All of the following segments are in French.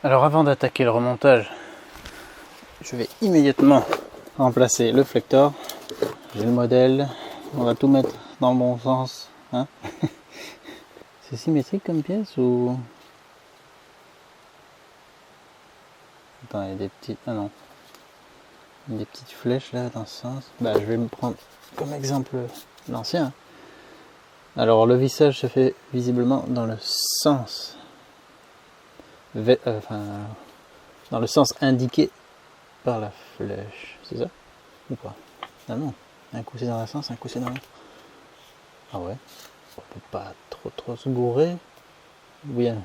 Alors avant d'attaquer le remontage, je vais immédiatement remplacer le flector. J'ai le modèle, on va tout mettre dans le bon sens. Hein. C'est symétrique comme pièce ou... Attends, il y a des petites... Ah non. Il y a des petites flèches là dans ce sens. Bah, je vais me prendre comme exemple l'ancien. Alors le vissage se fait visiblement dans le sens... dans le sens indiqué par la flèche. C'est ça? Ou pas? Ah non. Un coup c'est dans un sens, un coup c'est dans l'autre. Ah ouais. On peut pas trop se gourer. Bien.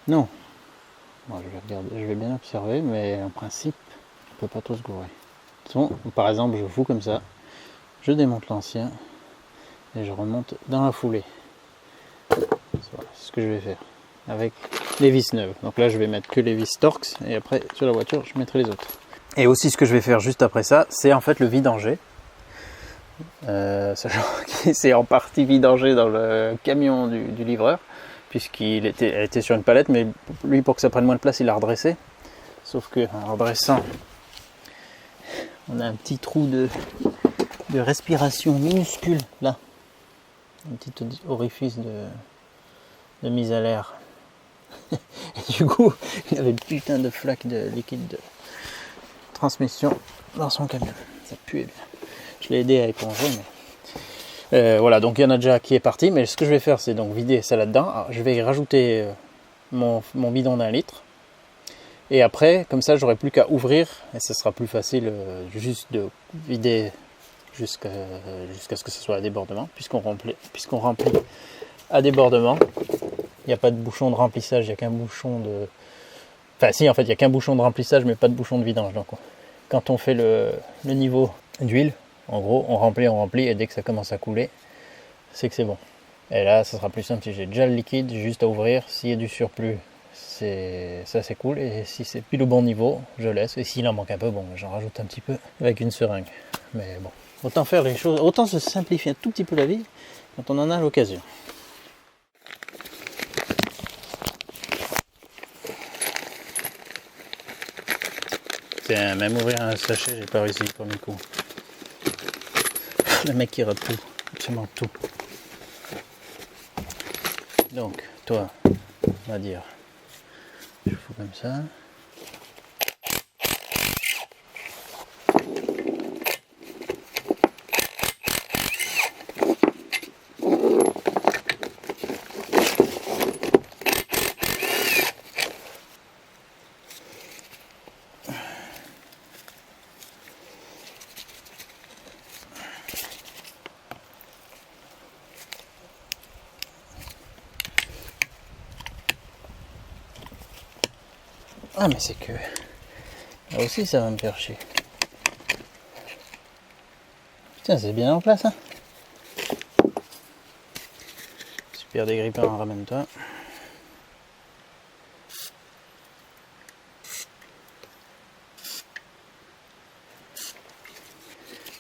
Non. Bon, je vais regarder, je vais bien observer, mais en principe, on peut pas trop se gourer. Sinon, par exemple, je fous comme ça, je démonte l'ancien et je remonte dans la foulée. Voilà, c'est ce que je vais faire avec les vis neuves. Donc là, je vais mettre que les vis Torx et après sur la voiture, je mettrai les autres. Et aussi, ce que je vais faire juste après ça, c'est en fait le vidanger. Sachant que c'est en partie vidangé dans le camion du livreur, puisqu'il était sur une palette, mais lui, pour que ça prenne moins de place, il l'a redressé. Sauf que en redressant, on a un petit trou de respiration minuscule là, un petit orifice de mise à l'air. Et du coup, il avait une putain de flaque de liquide de transmission dans son camion. Ça puait bien. Je l'ai aidé à éponger, mais voilà, donc il y en a déjà qui est parti, mais ce que je vais faire, c'est donc vider ça là-dedans. Alors, je vais rajouter mon bidon d'1 litre, et après, comme ça, j'aurai plus qu'à ouvrir, et ce sera plus facile juste de vider jusqu'à ce que ce soit à débordement, puisqu'on remplit à débordement. Il n'y a pas de bouchon de remplissage, il n'y a qu'un bouchon de... Enfin si, en fait, il n'y a qu'un bouchon de remplissage, mais pas de bouchon de vidange. Donc, quand on fait le niveau d'huile, en gros, on remplit, et dès que ça commence à couler, c'est que c'est bon. Et là, ça sera plus simple si j'ai déjà le liquide, juste à ouvrir. S'il y a du surplus, ça c'est cool. Et si c'est pile au bon niveau, je laisse. Et s'il en manque un peu, bon, j'en rajoute un petit peu avec une seringue. Mais bon, autant faire les choses, autant se simplifier un tout petit peu la vie quand on en a l'occasion. Tiens, même ouvrir un sachet, j'ai pas réussi pour mes coups. Le mec qui rate tout, absolument tout. Donc, toi, on va dire, je fous comme ça. Ah mais c'est que là aussi ça va me faire chier. Putain, c'est bien en place, hein. Super dégrippant, ramène-toi.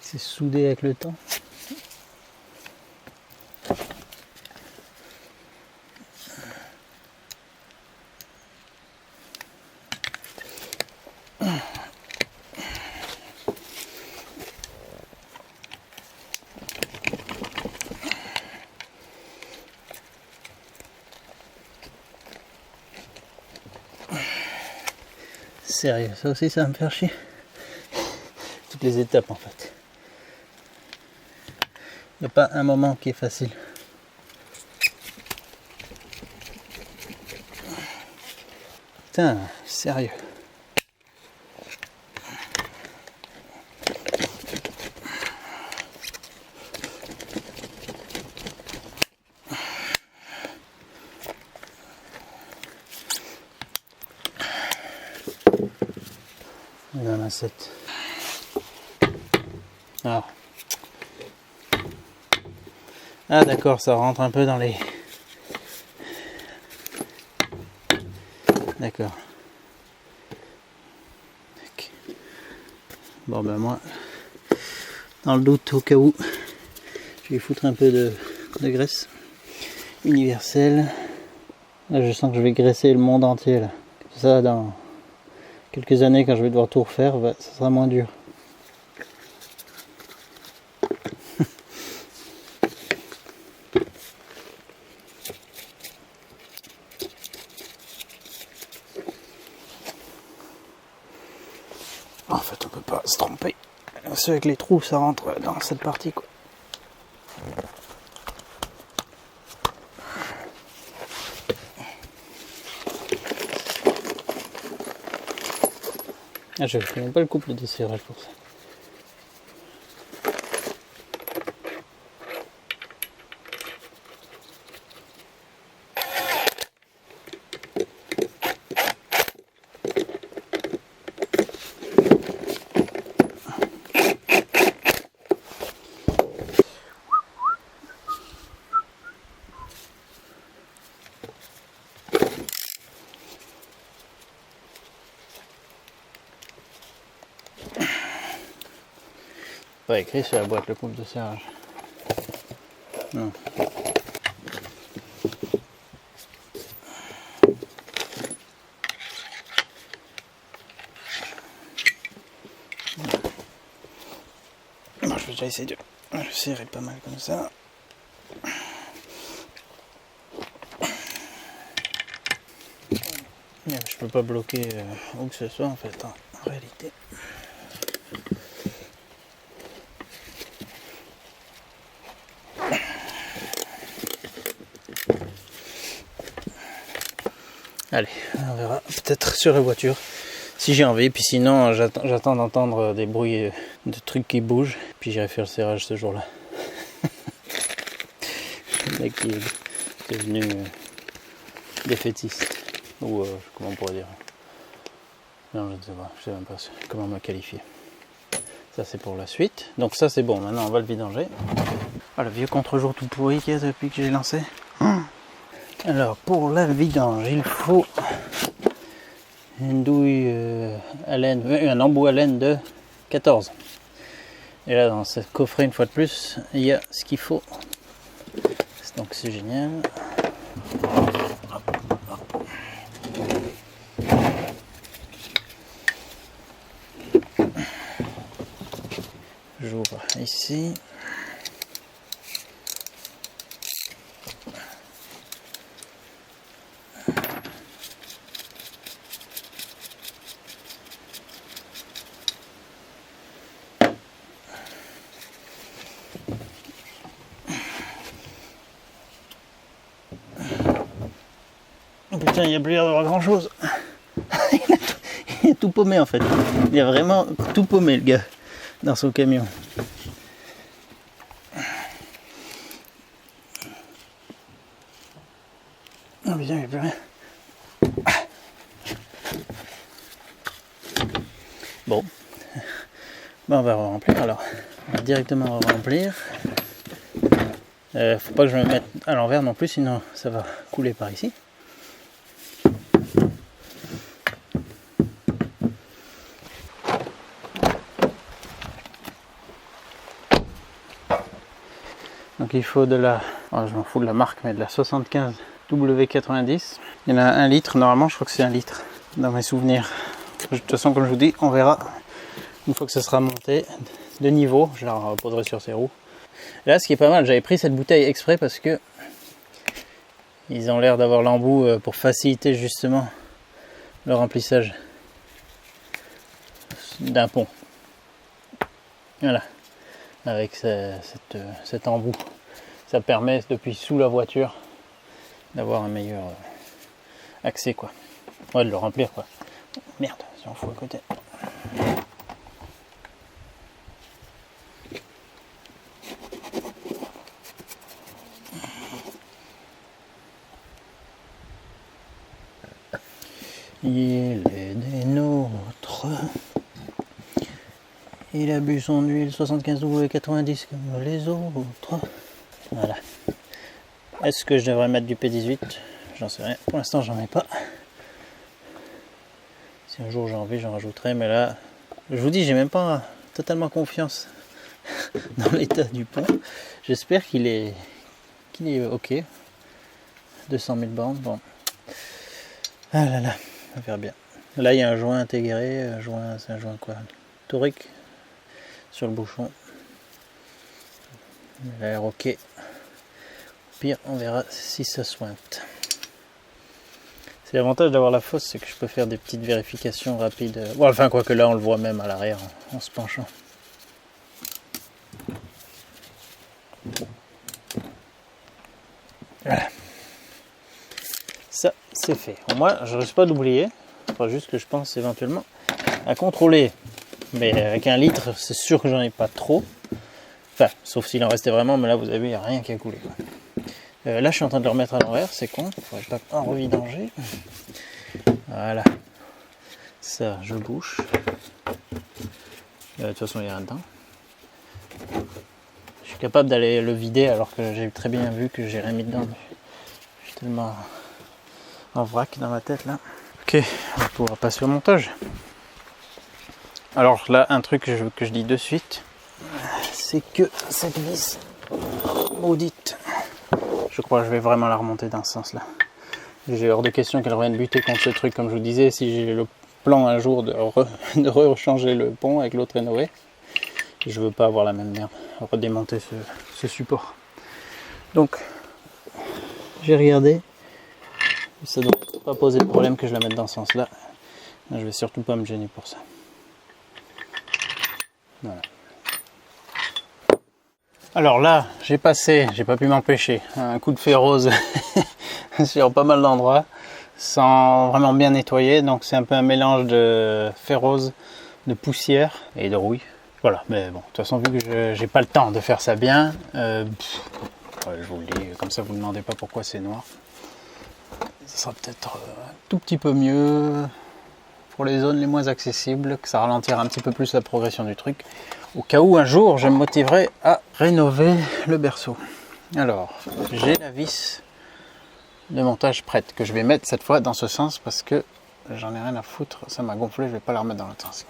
C'est soudé avec le temps. Sérieux, ça aussi ça va me faire chier. Toutes les étapes en fait. Il n'y a pas un moment qui est facile. Putain, sérieux. Dans l'assiette. Alors. Ah d'accord, ça rentre un peu dans les... D'accord. Okay. Bon ben moi, dans le doute au cas où, je vais foutre un peu de graisse universelle. Là je sens que je vais graisser le monde entier là. Ça, dans quelques années, quand je vais devoir tout refaire, ça sera moins dur. En fait, on peut pas se tromper. C'est avec les trous, ça rentre dans cette partie, quoi. Ah, je connais pas le couple de serrage pour ça. Pas écrit sur la boîte le couple de serrage. Non. Bon, je vais déjà essayer de le serrer pas mal comme ça. Mais je peux pas bloquer où que ce soit en fait, en réalité. Allez, on verra peut-être sur la voiture si j'ai envie, puis sinon j'attends d'entendre des bruits de trucs qui bougent, puis j'irai faire le serrage ce jour-là. Le mec qui est devenu défaitiste, ou comment on pourrait dire. Non, je ne sais pas, je sais même pas comment me qualifier. Ça c'est pour la suite, donc ça c'est bon, maintenant on va le vidanger. Ah, le vieux contre-jour tout pourri qu'il y a depuis que j'ai lancé. Alors pour la vidange, il faut une douille à laine, un embout à laine de 14. Et là dans ce coffret, une fois de plus, il y a ce qu'il faut. Donc c'est génial. J'ouvre ici. Putain, il n'y a plus l'air d'avoir grand chose. Il est tout paumé en fait. Il a vraiment tout paumé le gars dans son camion. Oh putain, il n'y a plus rien. Bon. Ben, on va remplir alors. On va directement remplir. Faut pas que je me mette à l'envers non plus, sinon ça va couler par ici. Donc il faut de la, oh, je m'en fous de la marque, mais de la 75 W90. Il y en a 1 litre, normalement je crois que c'est 1 litre dans mes souvenirs. De toute façon, comme je vous dis, on verra une fois que ça sera monté de niveau. Je la reposerai sur ses roues. Et là, ce qui est pas mal, j'avais pris cette bouteille exprès parce que ils ont l'air d'avoir l'embout pour faciliter justement le remplissage d'un pont. Voilà, avec cet embout. Ça permet depuis sous la voiture d'avoir un meilleur accès, quoi. Ouais, de le remplir, quoi. Merde, si on fout à côté. Il est des nôtres. Il a bu son huile 75W90 comme les autres. Voilà. Est-ce que je devrais mettre du P18? J'en sais rien. Pour l'instant, j'en ai pas. Si un jour j'ai envie, j'en rajouterai. Mais là, je vous dis, j'ai même pas totalement confiance dans l'état du pont. J'espère qu'il est ok. 200 000 bornes. Bon. Ah là là. on verra bien. Là il y a un joint intégré, c'est un joint quoi, torique sur le bouchon. Il a l'air ok. Au pire on verra si ça sointe. C'est l'avantage d'avoir la fosse, c'est que je peux faire des petites vérifications rapides. Bon, enfin quoique là on le voit même à l'arrière en se penchant. Voilà. Ça c'est fait. Moi je risque pas d'oublier. Il faudra juste que je pense éventuellement à contrôler. Mais avec 1 litre, c'est sûr que j'en ai pas trop. Enfin, sauf s'il en restait vraiment, mais là vous avez vu, il n'y a rien qui a coulé. Là je suis en train de le remettre à l'envers, c'est con, il faudrait pas en revidanger. Voilà. Ça, je bouche. De toute façon, il y a rien dedans. Je suis capable d'aller le vider alors que j'ai très bien vu que j'ai rien mis dedans. Je suis tellement en vrac dans ma tête là. Ok, on va pouvoir passer au montage. Alors là, un truc que je dis de suite, c'est que cette vis maudite, je crois que je vais vraiment la remonter dans ce sens là. J'ai hors de question qu'elle revienne buter contre ce truc, comme je vous disais, si j'ai le plan un jour de rechanger le pont avec l'autre rénové, je veux pas avoir la même merde, redémonter ce support. Donc, j'ai regardé, ça ne devrait pas poser de problème que je la mette dans ce sens là. Je vais surtout pas me gêner pour ça. Voilà. Alors là, j'ai pas pu m'empêcher, un coup de ferrose sur pas mal d'endroits, sans vraiment bien nettoyer, donc c'est un peu un mélange de ferrose, de poussière et de rouille. Voilà, mais bon, de toute façon, vu que j'ai pas le temps de faire ça bien, ouais, je vous le dis, comme ça vous ne demandez pas pourquoi c'est noir. Ça sera peut-être un tout petit peu mieux pour les zones les moins accessibles, que ça ralentira un petit peu plus la progression du truc, au cas où un jour je me motiverai à rénover le berceau. Alors, j'ai la vis de montage prête, que je vais mettre cette fois dans ce sens, parce que j'en ai rien à foutre, ça m'a gonflé, je vais pas la remettre dans l'autre sens.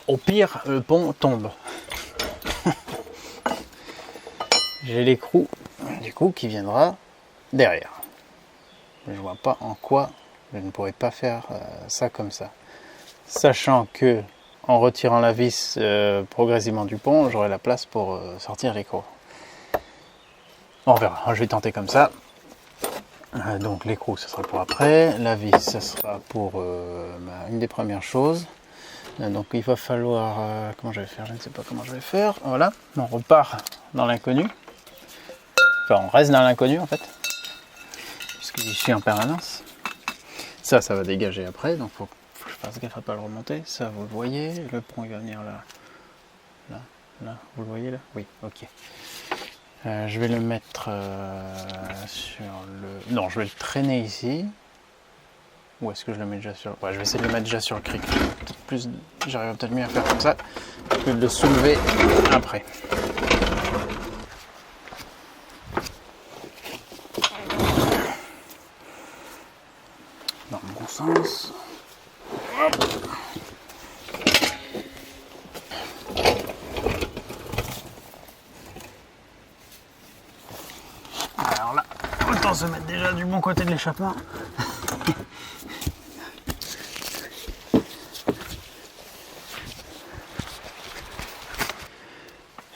Au pire, le pont tombe. J'ai l'écrou, du coup, qui viendra derrière. Je vois pas en quoi je ne pourrais pas faire ça comme ça. Sachant que en retirant la vis progressivement du pont, j'aurai la place pour sortir l'écrou. On verra, je vais tenter comme ça. Donc l'écrou, ce sera pour après. La vis, ce sera pour une des premières choses. Donc il va falloir... comment je vais faire? Je ne sais pas comment je vais faire. Voilà, on repart dans l'inconnu. Enfin, on reste dans l'inconnu en fait. Puisque j'y suis en permanence. Ça va dégager après, donc faut que je fasse gaffe à pas le remonter. Ça, vous le voyez, le pont il va venir là, vous le voyez là? Oui, ok. Je vais le mettre sur le... Non, je vais le traîner ici. Ou est-ce que je le mets déjà sur... Ouais, je vais essayer de le mettre déjà sur le cric. J'arrive peut-être mieux à faire comme ça que de le soulever après. Dans le bon sens. Hop. Alors là, autant se mettre déjà du bon côté de l'échappement.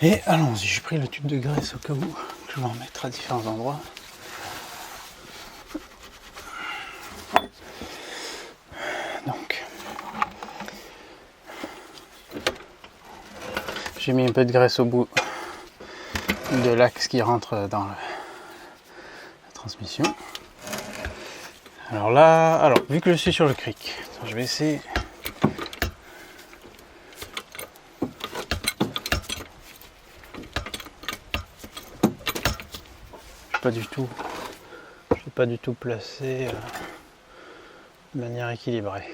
Et allons-y, j'ai pris le tube de graisse au cas où je vais en mettre à différents endroits. Donc, j'ai mis un peu de graisse au bout de l'axe qui rentre dans la transmission. Alors là, vu que je suis sur le cric, je vais essayer. Je vais pas du tout placer de manière équilibrée.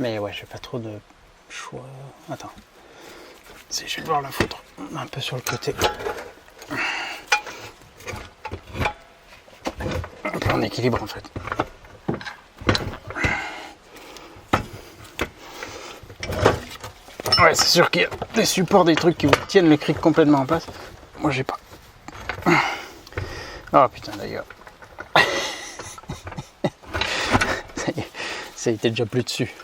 Mais ouais, j'ai pas trop de choix. Attends. Si je vais devoir la foutre un peu sur le côté. Un peu en équilibre en fait. Ouais, c'est sûr qu'il y a des supports, des trucs qui vous tiennent le cric complètement en place. Moi j'ai pas. Oh putain d'ailleurs. Ça y est. Ça était déjà plus dessus.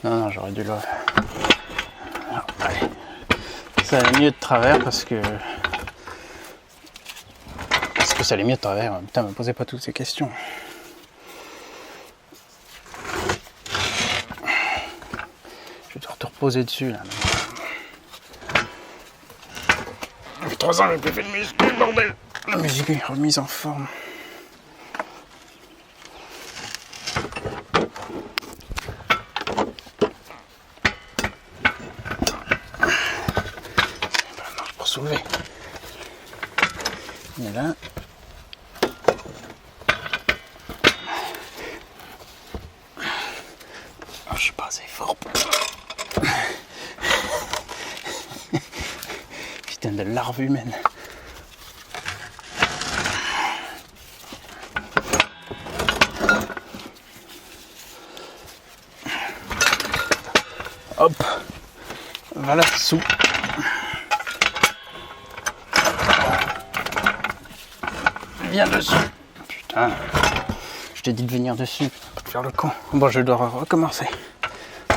Non, j'aurais dû le... Alors, allez. Ça allait mieux de travers parce que ça allait mieux de travers. Putain, me posez pas toutes ces questions. Je vais devoir te reposer dessus là. Ça fait 3 ans que j'ai plus fait de muscu, bordel. La musique est remise en forme. Pour soulever. Et là. Oh, je suis pas assez fort. Putain de larve humaine. Hop, voilà dessous. Viens dessus. Putain, je t'ai dit de venir dessus, pas de faire le con. Bon, je dois recommencer.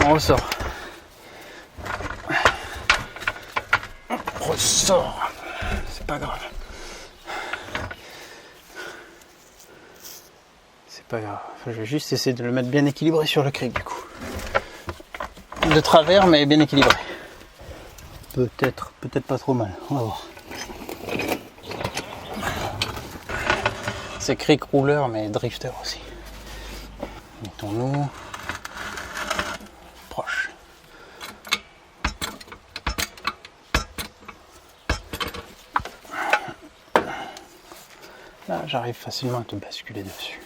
On ressort. On ressort. C'est pas grave. C'est pas grave. Enfin, je vais juste essayer de le mettre bien équilibré sur le cric du coup. De travers, mais bien équilibré. Peut-être pas trop mal. On va voir. C'est cric rouleur, mais drifter aussi. Mettons-nous proche. Là, j'arrive facilement à te basculer dessus.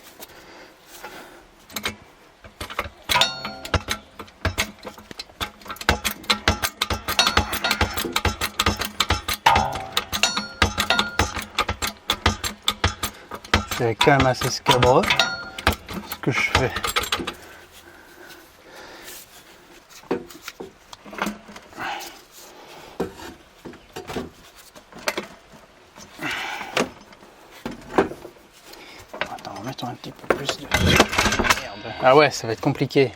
C'est quand même assez scabreux ce que je fais. Attends, remettons un petit peu plus de... Merde. Ah ouais, ça va être compliqué.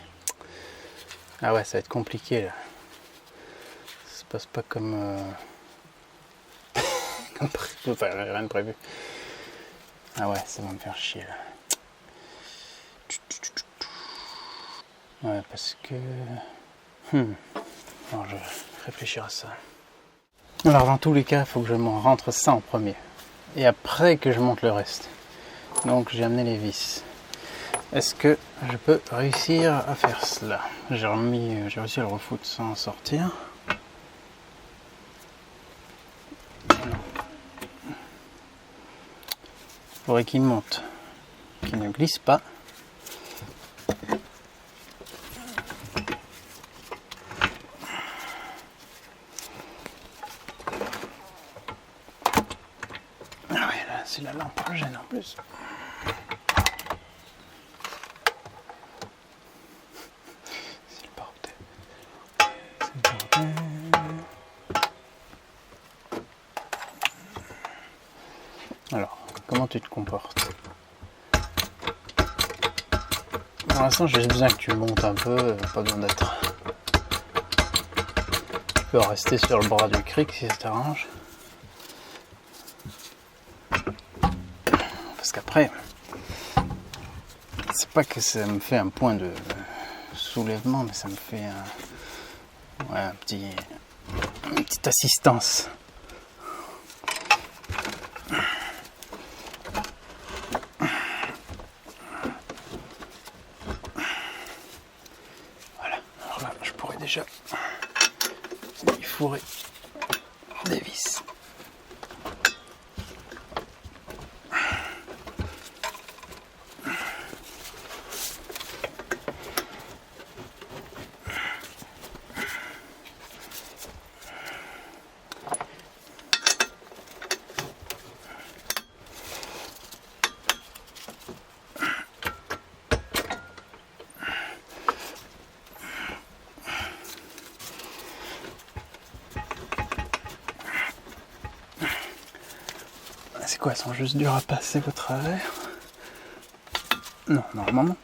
Ah ouais, ça va être compliqué là. Ça se passe pas comme... comme prévu. Enfin, rien de prévu. Ah ouais, ça va me faire chier là. Ouais, parce que... Alors, je vais réfléchir à ça. Alors, dans tous les cas, il faut que je m'en rentre ça en premier. Et après que je monte le reste. Donc, j'ai amené les vis. Est-ce que je peux réussir à faire cela? J'ai réussi à le refoutre sans sortir. Il faudrait qu'il monte, qu'il ne glisse pas. Ah ouais, là c'est la lampe gêne en plus. C'est le bordel. C'est le bordel. Alors, comment tu te comportes? Pour l'instant, j'ai juste besoin que tu montes un peu, pas besoin d'être... Tu peux rester sur le bras du cric si ça t'arrange. Parce qu'après, c'est pas que ça me fait un point de soulèvement, mais ça me fait une petite assistance. Déjà, il faudrait des vis. C'est quoi, elles sont juste dures à passer au travers? Non, normalement.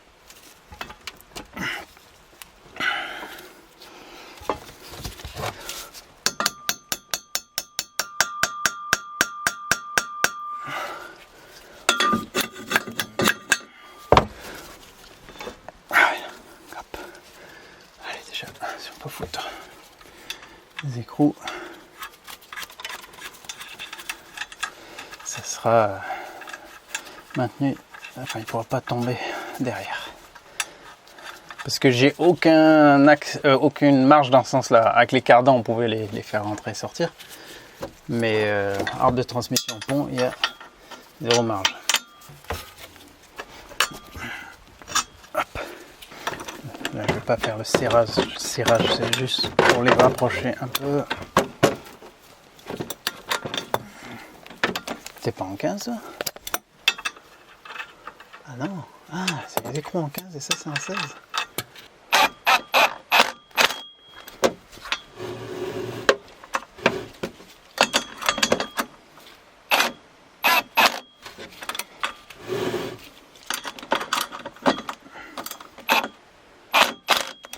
Hop. Allez, déjà, si on peut foutre les écrous, ça sera maintenu, enfin il ne pourra pas tomber derrière. Parce que j'ai aucune marge dans ce sens-là. Avec les cardans, on pouvait les faire rentrer et sortir. Mais arbre de transmission pont, il y a zéro marge. Hop. Là, je ne vais pas faire le serrage. Le serrage, c'est juste pour les rapprocher un peu. C'est pas en 15 ça? Ah non. Ah, c'est les écrous en 15 et ça c'est en 16.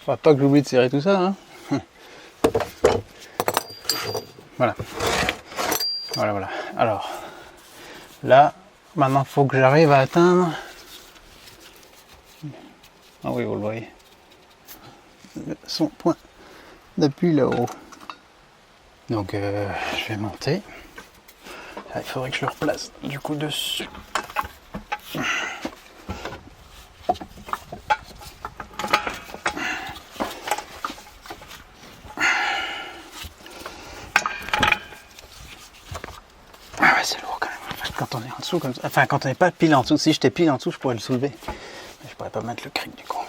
Faudra pas que j'oublie de serrer tout ça, hein. Voilà. Voilà. Alors, là, maintenant, il faut que j'arrive à atteindre... Ah oui, vous le voyez. Son point d'appui là-haut. Donc, je vais monter. Là, il faudrait que je le replace du coup dessus. C'est lourd quand même, quand on est en dessous comme ça. Enfin, quand on n'est pas pile en dessous. Si j'étais pile en dessous, je pourrais le soulever. Mais je pourrais pas mettre le cric du coup.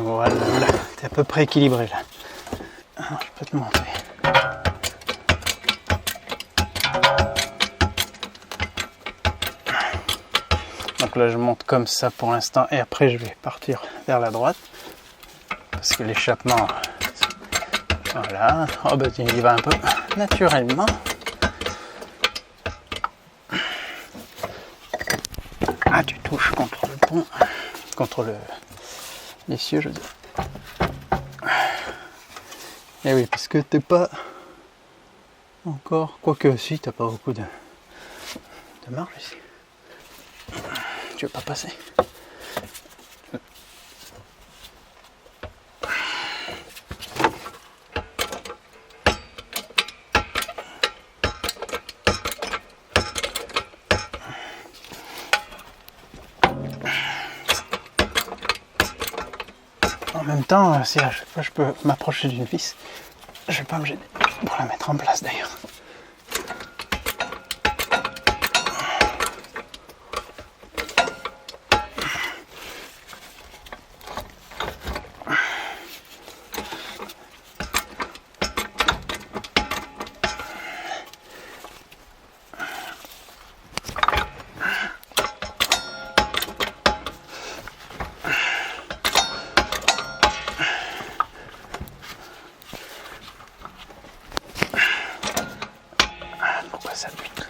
Voilà, t'es à peu près équilibré là. Alors, je peux te montrer. Donc là je monte comme ça pour l'instant et après je vais partir vers la droite. Parce que l'échappement, voilà, oh bah tiens, il va un peu naturellement. Ah, tu touches contre le pont, contre l'essieu, je veux dire. Et oui, parce que t'es pas encore, quoique si, t'as pas beaucoup de marge ici. Tu veux pas passer? En même temps, si à chaque fois je peux m'approcher d'une vis, je vais pas me gêner pour la mettre en place d'ailleurs. Ça bute.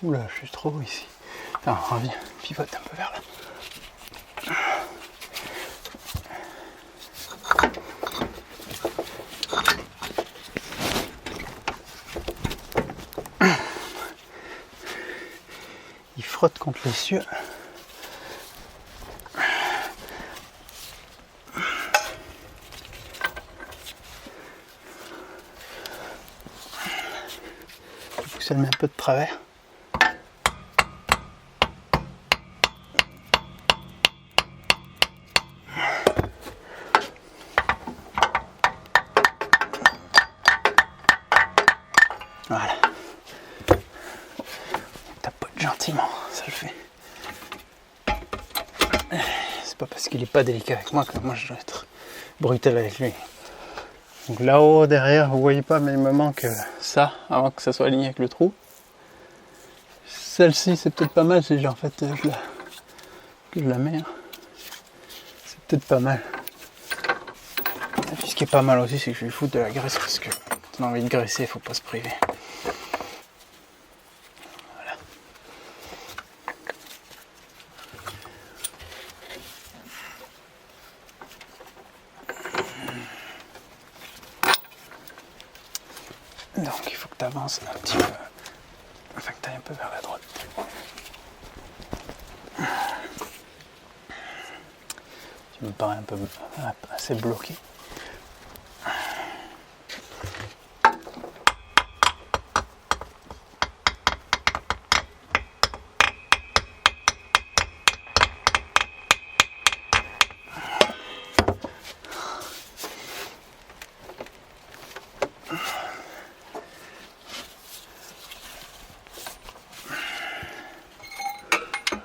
Oula, je suis trop haut ici. Attends, reviens, pivote un peu vers là. Il frotte contre les cieux. Ça le met un peu de travers. Voilà. Tapote gentiment, ça le fait. C'est pas parce qu'il est pas délicat avec moi que moi je dois être brutal avec lui. Donc là-haut, derrière, vous voyez pas, mais il me manque ça, avant que ça soit aligné avec le trou. Celle-ci, c'est peut-être pas mal si en fait que je la mets. Hein. C'est peut-être pas mal. Et puis ce qui est pas mal aussi, c'est que je vais foutre de la graisse parce que quand on a envie de graisser, il faut pas se priver. Voilà. Donc il faut que tu avances un petit peu. Enfin que tu ailles un peu vers la droite. Tu me parais un peu assez bloqué.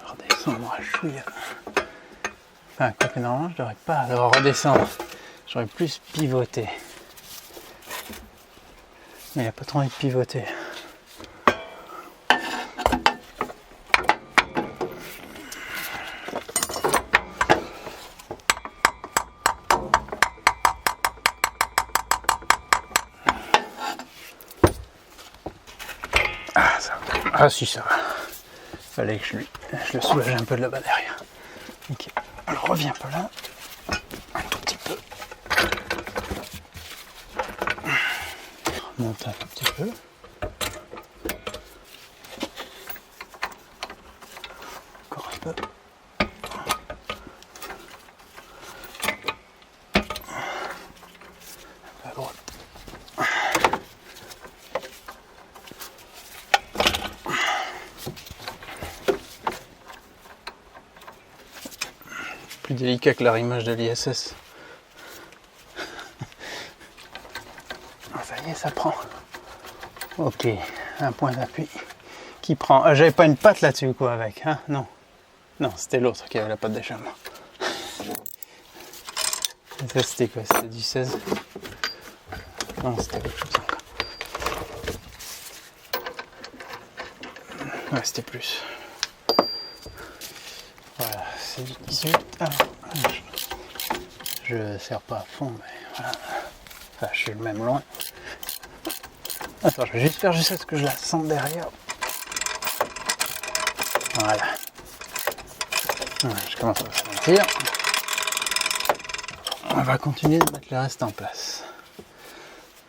Redescendre à chouïa. Enfin, quoi que normalement, je devrais pas le redescendre. J'aurais plus pivoté. Mais il n'a pas trop envie de pivoter. Ah, ça va. Ah si, ça va. Fallait que je le soulage un peu de là-bas derrière. Ok. Alors reviens pas là. Un tout petit peu. Remonte un tout petit peu. Encore un peu. À droite. Plus délicat que l'arrimage de l'ISS. Ça y est, ça prend. Ok, un point d'appui qui prend. Ah, j'avais pas une patte là-dessus quoi avec, hein? Non. Non, c'était l'autre qui avait la patte d'échappement. Ça c'était quoi? C'était du 16? Non, c'était quelque chose encore. Ouais, c'était plus. Voilà, c'est du 18. Alors, je serre pas à fond, mais voilà. Enfin, je suis le même loin. Attends, je vais juste faire jusqu'à ce que je la sente derrière. Voilà. Je commence à la sentir. On va continuer de mettre le reste en place.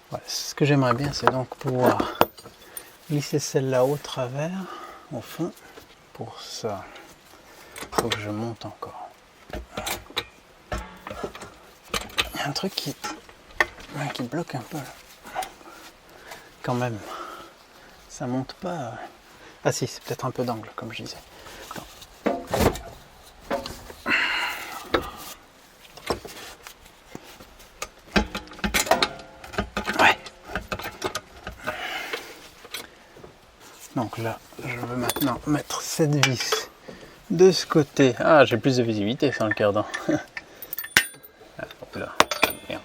Voilà. Ce que j'aimerais bien, c'est donc pouvoir glisser celle-là au travers, au fond. Pour ça, il faut que je monte encore. Il y a un truc qui bloque un peu là. Quand même, ça monte pas. Ah si, c'est peut-être un peu d'angle, comme je disais. Attends. Ouais. Donc là, je veux maintenant mettre cette vis de ce côté. Ah, j'ai plus de visibilité sur le cardan. Là, merde.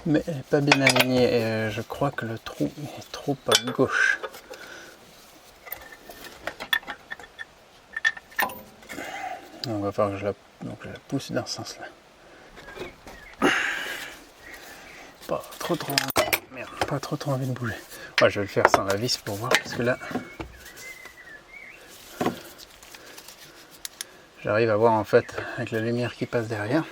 Mais elle n'est pas bien alignée et je crois que le trou est trop à gauche. On va falloir que je la pousse dans ce sens-là. Pas trop merde, pas trop envie de bouger. Ouais, je vais le faire sans la vis pour voir parce que là j'arrive à voir en fait avec la lumière qui passe derrière.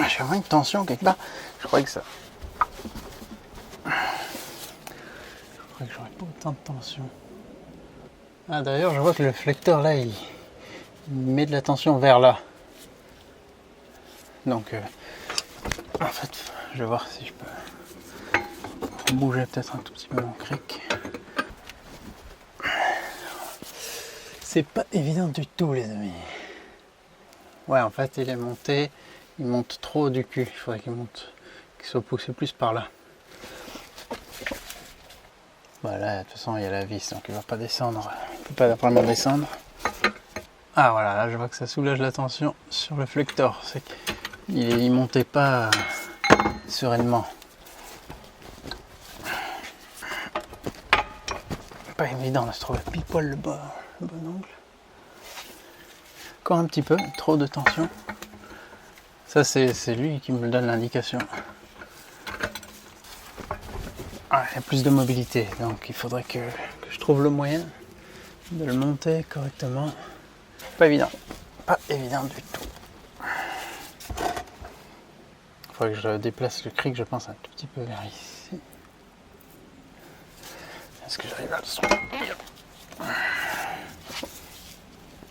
J'ai vraiment une tension quelque part. Je croyais que ça. Je croyais que j'aurais pas autant de tension. Ah d'ailleurs je vois que le flecteur là il met de la tension vers là. Donc en fait je vais voir si je peux bouger peut-être un tout petit peu mon cric. C'est pas évident du tout les amis. Ouais, en fait, il monte trop du cul. Il faudrait qu'il soit poussé plus par là. Voilà, de toute façon, il y a la vis, donc il va pas descendre. Il peut pas vraiment descendre. Ah voilà, là je vois que ça soulage la tension sur le flector. C'est qu'il montait pas sereinement. Pas évident de se trouver pile poil le bon angle. Encore un petit peu, trop de tension. Ça c'est lui qui me donne l'indication. Ah, il y a plus de mobilité, donc il faudrait que je trouve le moyen de le monter correctement. Pas évident du tout. Il faudrait que je déplace le cric, je pense, un tout petit peu vers ici. Est-ce que j'arrive à le sortir?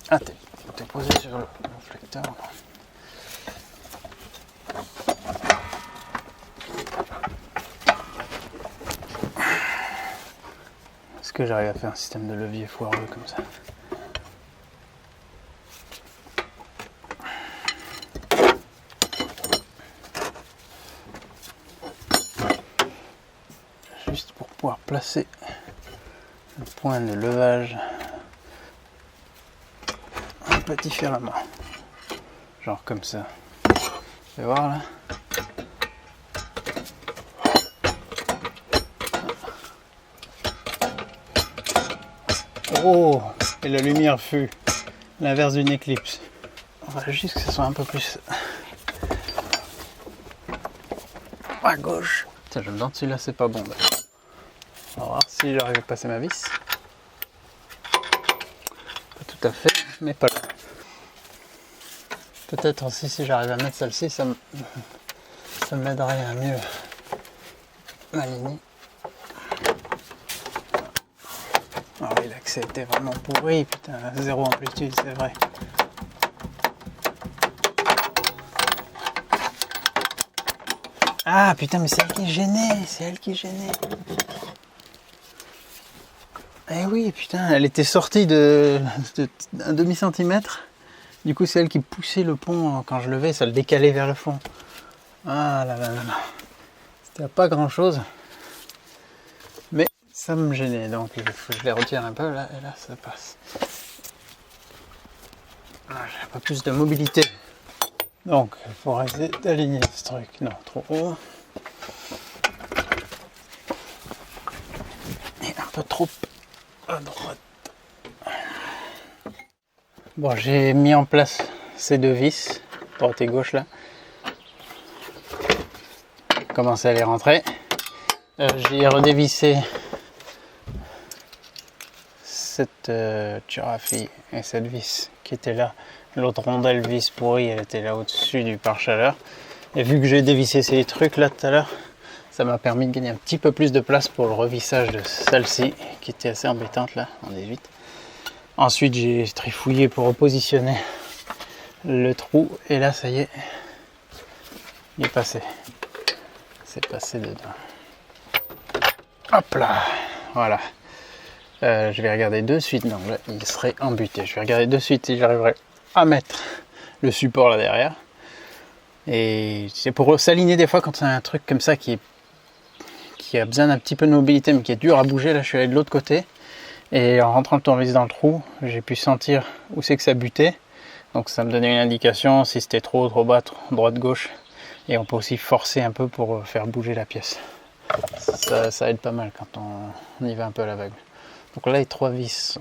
Ah, t'es posé sur le flecteur. Est-ce que j'arrive à faire un système de levier foireux comme ça? Juste pour pouvoir placer le point de levage un peu différemment. Genre comme ça. Vous pouvez voir là? Oh! Et la lumière fut l'inverse d'une éclipse. On va juste que ce soit un peu plus à gauche. Tiens, je me demande si là c'est pas bon. On va voir si j'arrive à passer ma vis. Pas tout à fait, mais pas là. Peut-être aussi si j'arrive à mettre celle-ci, ça m'aiderait à mieux m'aligner. Ah oui, l'accès était vraiment pourri, putain, zéro amplitude, c'est vrai. Ah putain, mais c'est elle qui est gênée, Eh oui, putain, elle était sortie d'un demi-centimètre. Du coup, c'est elle qui poussait le pont quand je levais, ça le décalait vers le fond. Ah là là là là. C'était pas grand chose. Mais ça me gênait, donc il faut que je les retire un peu là, et là ça passe. Ah, j'ai pas plus de mobilité. Donc, il faut essayer d'aligner ce truc. Non, trop haut. Et un peu trop à droite. Bon, j'ai mis en place ces deux vis, droite et gauche là. Commencer à les rentrer. J'ai redévissé cette Turafi et cette vis qui était là. L'autre rondelle vis pourrie, elle était là au-dessus du pare-chaleur. Et vu que j'ai dévissé ces trucs là tout à l'heure, ça m'a permis de gagner un petit peu plus de place pour le revissage de celle-ci, qui était assez embêtante là, en 18. Ensuite, j'ai trifouillé pour repositionner le trou, et là, ça y est, il est passé. C'est passé dedans. Hop là, voilà. Je vais regarder de suite, non, là, il serait embuté. Je vais regarder de suite si j'arriverai à mettre le support là derrière. Et c'est pour s'aligner des fois quand c'est un truc comme ça qui a besoin d'un petit peu de mobilité mais qui est dur à bouger. Là je suis allé de l'autre côté et en rentrant le tournevis dans le trou, j'ai pu sentir où c'est que ça butait. Donc ça me donnait une indication si c'était trop bas, droite, gauche. Et on peut aussi forcer un peu pour faire bouger la pièce. Ça aide pas mal quand on y va un peu à l'aveugle. Donc là les trois vis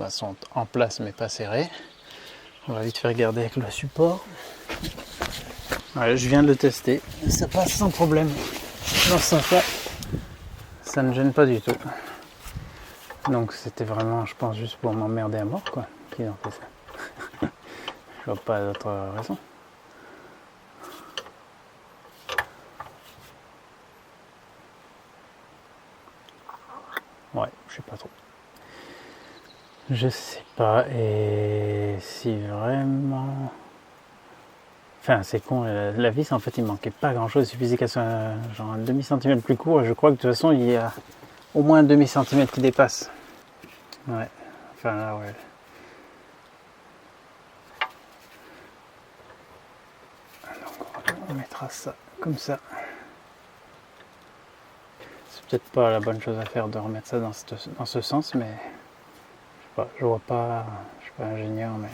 sont en place mais pas serrées. On va vite faire regarder avec le support. Ouais, je viens de le tester, ça passe sans problème. Dans ce sens-là, ça ne gêne pas du tout. Donc c'était vraiment, je pense, juste pour m'emmerder à mort, quoi, qu'ils ont fait ça. Je vois pas d'autre raison. Ouais, je sais pas trop. Je sais pas, et si vraiment... Enfin, c'est con, la vis, en fait, il manquait pas grand-chose. Il suffisait qu'elle soit genre un demi-centimètre plus court. Et je crois que de toute façon, il y a au moins un demi-centimètre qui dépasse. Ouais, enfin là, ouais. remettra ça comme ça. C'est peut-être pas la bonne chose à faire de remettre ça dans ce sens, mais je vois pas, je suis pas ingénieur, mais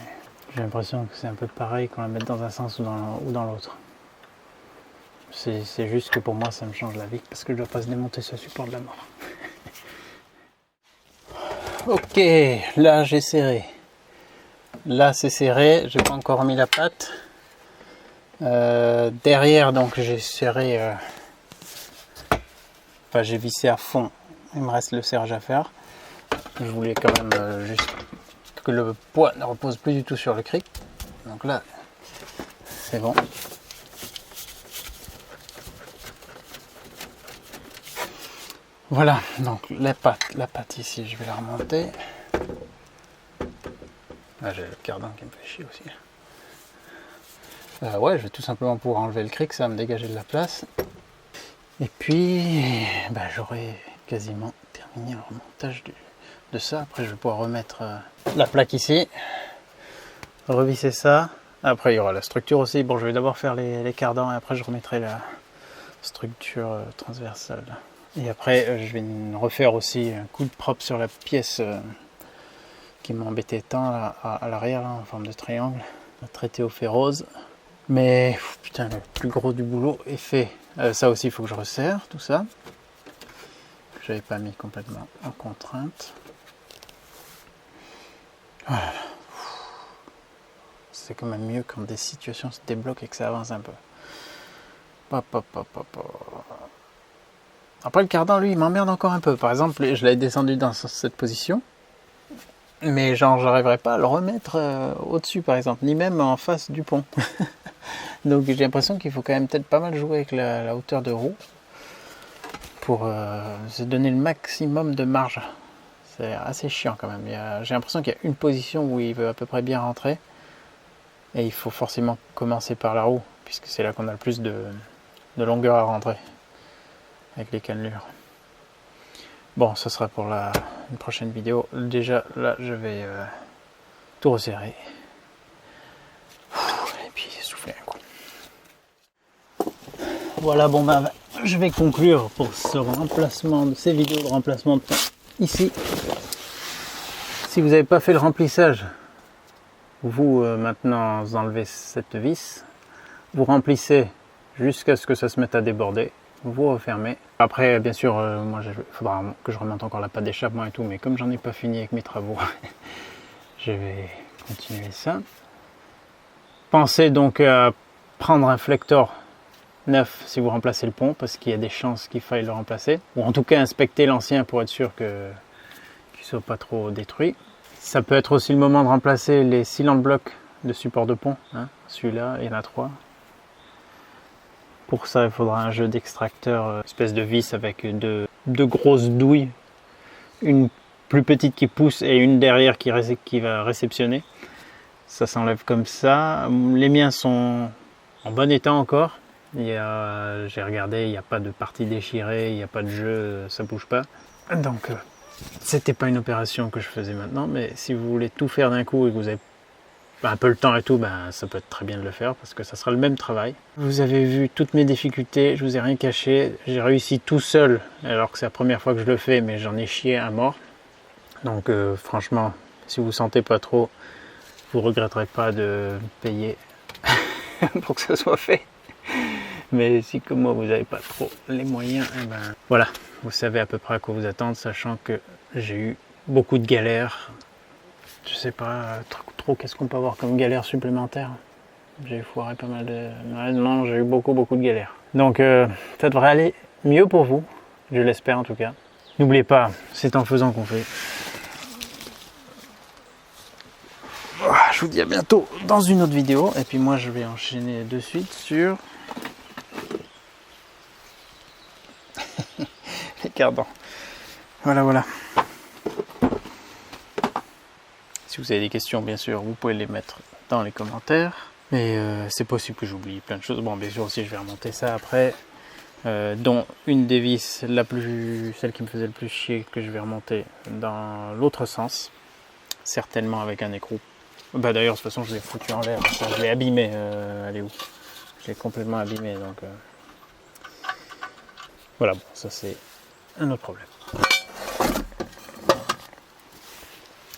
j'ai l'impression que c'est un peu pareil qu'on la mette dans un sens ou dans l'autre. C'est juste que pour moi ça me change la vie parce que je dois pas se démonter ce support de la mort. Ok, là j'ai serré. Là c'est serré, j'ai pas encore remis la patte. Derrière donc j'ai serré, enfin j'ai vissé à fond. Il me reste le serrage à faire. Je voulais quand même juste que le poids ne repose plus du tout sur le cric. Donc là c'est bon. Voilà, donc la patte ici, je vais la remonter. Là, j'ai le cardan qui me fait chier aussi. Ouais, je vais tout simplement pouvoir enlever le cric, ça va me dégager de la place. Et puis, j'aurai quasiment terminé le remontage de ça. Après, je vais pouvoir remettre la plaque ici, revisser ça. Après, il y aura la structure aussi. Bon, je vais d'abord faire les cardans et après, je remettrai la structure transversale. Et après, je vais refaire aussi un coup de propre sur la pièce qui m'embêtait tant à l'arrière, en forme de triangle, traité au fer rose. Mais putain, le plus gros du boulot est fait. Ça aussi, il faut que je resserre tout ça. Que j'avais pas mis complètement en contrainte. Voilà. C'est quand même mieux quand des situations se débloquent et que ça avance un peu. Après le cardan, lui, il m'emmerde encore un peu. Par exemple, je l'avais descendu dans cette position, mais genre j'arriverais pas à le remettre au-dessus, par exemple, ni même en face du pont. Donc j'ai l'impression qu'il faut quand même peut-être pas mal jouer avec la hauteur de roue pour se donner le maximum de marge. C'est assez chiant quand même. J'ai l'impression qu'il y a une position où il veut à peu près bien rentrer, et il faut forcément commencer par la roue, puisque c'est là qu'on a le plus de longueur à rentrer avec les cannelures. Bon, ce sera pour une prochaine vidéo. Déjà, là, je vais tout resserrer. Et puis, souffler un coup. Voilà, bon, je vais conclure pour ce remplacement, de ces vidéos de remplacement de pont ici. Si vous n'avez pas fait le remplissage, vous, maintenant, vous enlevez cette vis. Vous remplissez jusqu'à ce que ça se mette à déborder. Vous refermez. Après, bien sûr, moi, il faudra que je remonte encore la patte d'échappement et tout, mais comme j'en ai pas fini avec mes travaux, je vais continuer ça. Pensez donc à prendre un flector neuf si vous remplacez le pont, parce qu'il y a des chances qu'il faille le remplacer, ou en tout cas inspecter l'ancien pour être sûr qu'il ne soit pas trop détruit. Ça peut être aussi le moment de remplacer les cylindres blocs de support de pont. Hein. Celui-là, il y en a 3. Pour ça, il faudra un jeu d'extracteur, espèce de vis avec deux grosses douilles, une plus petite qui pousse et une derrière qui va réceptionner. Ça s'enlève comme ça. Les miens sont en bon état encore. J'ai regardé, il n'y a pas de partie déchirée, il n'y a pas de jeu, ça bouge pas. Donc, c'était pas une opération que je faisais maintenant, mais si vous voulez tout faire d'un coup et que vous avez un peu le temps et tout, ça peut être très bien de le faire parce que ça sera le même travail. Vous avez vu toutes mes difficultés, je vous ai rien caché. J'ai réussi tout seul alors que c'est la première fois que je le fais, mais j'en ai chié à mort. Donc franchement, si vous ne sentez pas trop, vous ne regretterez pas de payer pour que ça soit fait. Mais si comme moi vous n'avez pas trop les moyens, voilà, vous savez à peu près à quoi vous attendre, sachant que j'ai eu beaucoup de galères. Je sais pas trop qu'est-ce qu'on peut avoir comme galère supplémentaire. J'ai foiré pas mal de... Non, j'ai eu beaucoup de galères. Donc ça devrait aller mieux pour vous, je l'espère en tout cas. N'oubliez pas, c'est en faisant qu'on fait. Je vous dis à bientôt dans une autre vidéo. Et puis moi je vais enchaîner de suite sur les cardans. Voilà. Si vous avez des questions, bien sûr, vous pouvez les mettre dans les commentaires. Mais c'est possible que j'oublie plein de choses. Bon, bien sûr aussi, je vais remonter ça après. Dont une des vis, celle qui me faisait le plus chier, que je vais remonter dans l'autre sens. Certainement avec un écrou. D'ailleurs, de toute façon, je l'ai foutu en l'air. Je l'ai abîmé. Elle est où? Je l'ai complètement abîmé, donc voilà, bon, ça c'est un autre problème.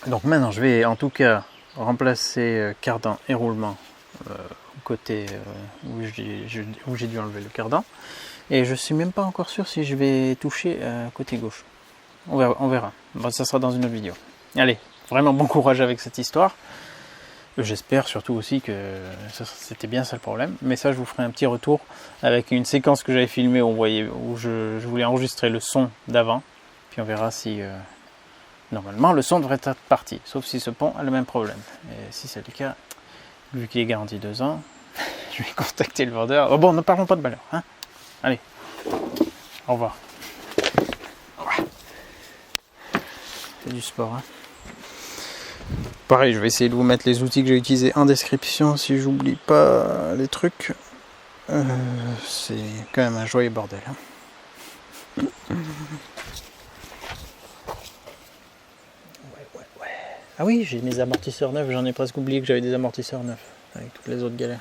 Donc maintenant je vais en tout cas remplacer cardan et roulement côté où j'ai dû enlever le cardan, et je suis même pas encore sûr si je vais toucher côté gauche. On verra. Bon, ça sera dans une autre vidéo. Allez, vraiment bon courage avec cette histoire. J'espère surtout aussi que c'était bien ça le problème. Mais ça, je vous ferai un petit retour avec une séquence que j'avais filmée où je voulais enregistrer le son d'avant. Puis on verra si... normalement, le son devrait être parti. Sauf si ce pont a le même problème. Et si c'est le cas, vu qu'il est garanti 2 ans, je vais contacter le vendeur. Oh bon, ne parlons pas de valeur. Hein. Allez, au revoir. C'est du sport. Hein. Pareil, je vais essayer de vous mettre les outils que j'ai utilisés en description si j'oublie pas les trucs. C'est quand même un joyeux bordel. Hein. Ouais. Ah oui, j'ai mes amortisseurs neufs, j'en ai presque oublié que j'avais des amortisseurs neufs avec toutes les autres galères.